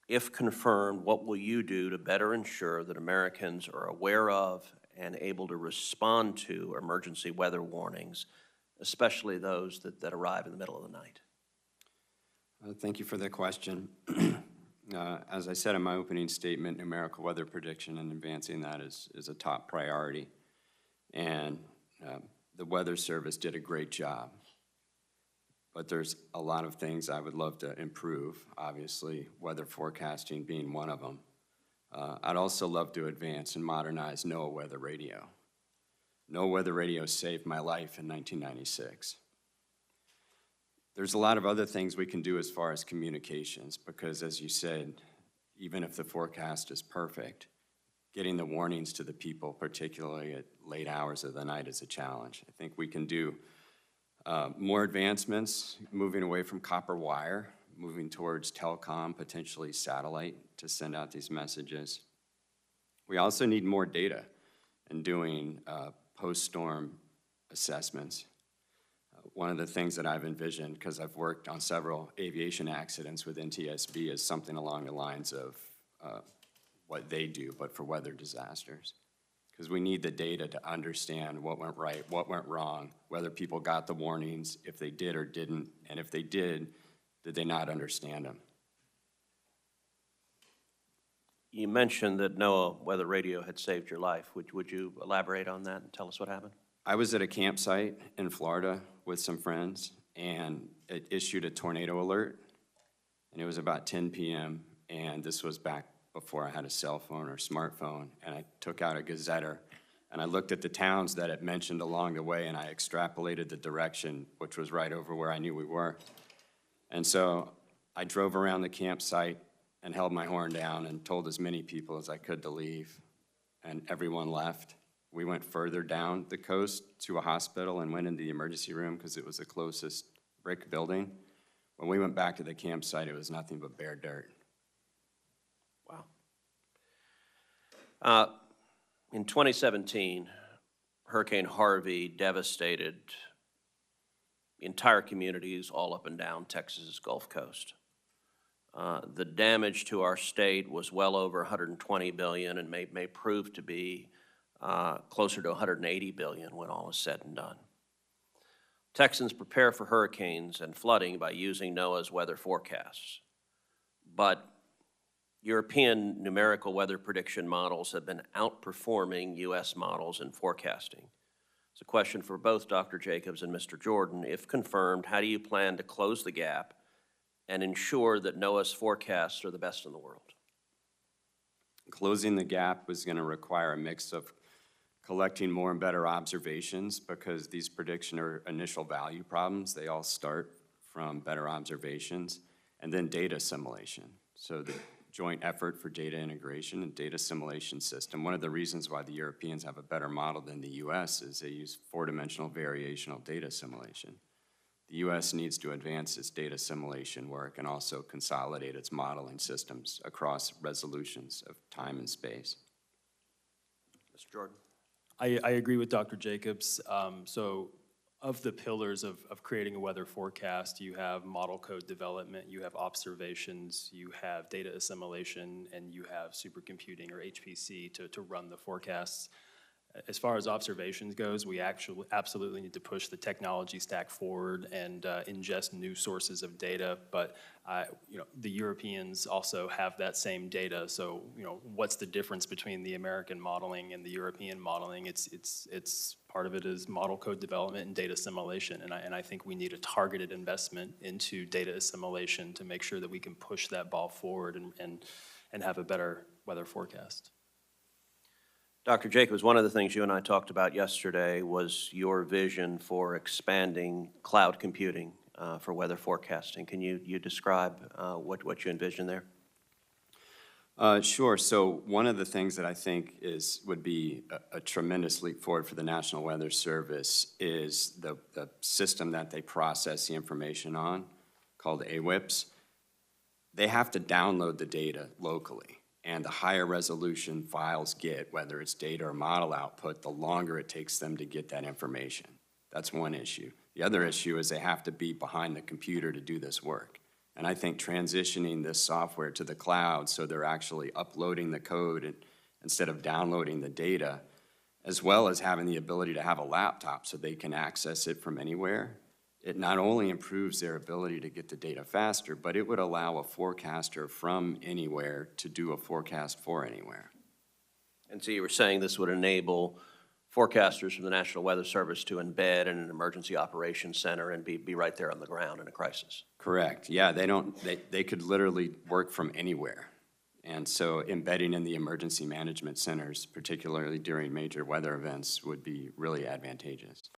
If confirmed, what will you do to better ensure that Americans are aware of and able to respond to emergency weather warnings, especially those that arrive in the middle of the night? Thank you for the question. As I said in my opening statement, numerical weather prediction and advancing that is a top priority. And the Weather Service did a great job. But there's a lot of things I would love to improve, obviously, weather forecasting being one of them. I'd also love to advance and modernize NOAA weather radio. NOAA weather radio saved my life in 1996. There's a lot of other things we can do as far as communications, because as you said, even if the forecast is perfect, getting the warnings to the people, particularly at late hours of the night, is a challenge. I think we can do more advancements, moving away from copper wire, moving towards telecom, potentially satellite, to send out these messages. We also need more data in doing post-storm assessments. One of the things that I've envisioned, because I've worked on several aviation accidents with NTSB, is something along the lines of what they do, but for weather disasters. Because we need the data to understand what went right, what went wrong, whether people got the warnings, if they did or didn't, and if they did they not understand them? You mentioned that NOAA weather radio had saved your life. Would you elaborate on that and tell us what happened? I was at a campsite in Florida with some friends, and it issued a tornado alert, and it was about 10 p.m., and this was back before I had a cell phone or smartphone, and I took out a gazetter, and I looked at the towns that it mentioned along the way, and I extrapolated the direction, which was right over where I knew we were. And so I drove around the campsite and held my horn down and told as many people as I could to leave, and everyone left. We went further down the coast to a hospital and went into the emergency room because it was the closest brick building. When we went back to the campsite, it was nothing but bare dirt. Wow. In 2017, Hurricane Harvey devastated entire communities all up and down Texas's Gulf Coast. The damage to our state was well over $120 billion and may prove to be closer to $180 billion when all is said and done. Texans prepare for hurricanes and flooding by using NOAA's weather forecasts, but European numerical weather prediction models have been outperforming U.S. models in forecasting. It's a question for both Dr. Jacobs and Mr. Jordan. If confirmed, how do you plan to close the gap and ensure that NOAA's forecasts are the best in the world? Closing the gap was going to require a mix of collecting more and better observations, because these prediction or initial value problems, they all start from better observations, and then data assimilation. So the joint effort for data integration and data assimilation system. One of the reasons why the Europeans have a better model than the US is they use four-dimensional variational data assimilation. The US needs to advance its data assimilation work and also consolidate its modeling systems across resolutions of time and space. Mr. Jordan. I agree with Dr. Jacobs. So of the pillars of creating a weather forecast, you have model code development, you have observations, you have data assimilation, and you have supercomputing or HPC to run the forecasts. As far as observations goes, we actually absolutely need to push the technology stack forward and ingest new sources of data. But the Europeans also have that same data. So what's the difference between the American modeling and the European modeling? It's part of it is model code development and data assimilation. And I think we need a targeted investment into data assimilation to make sure that we can push that ball forward and have a better weather forecast. Dr. Jacobs, one of the things you and I talked about yesterday was your vision for expanding cloud computing for weather forecasting. Can you describe what you envision there? Sure. So one of the things that I think would be a tremendous leap forward for the National Weather Service is the system that they process the information on, called AWIPS. They have to download the data locally. And the higher resolution files get, whether it's data or model output, the longer it takes them to get that information. That's one issue. The other issue is they have to be behind the computer to do this work. And I think transitioning this software to the cloud so they're actually uploading the code instead of downloading the data, as well as having the ability to have a laptop so they can access it from anywhere, it not only improves their ability to get the data faster, but it would allow a forecaster from anywhere to do a forecast for anywhere. And so you were saying this would enable forecasters from the National Weather Service to embed in an emergency operations center and be right there on the ground in a crisis? Correct. Yeah, they could literally work from anywhere. And so embedding in the emergency management centers, particularly during major weather events, would be really advantageous.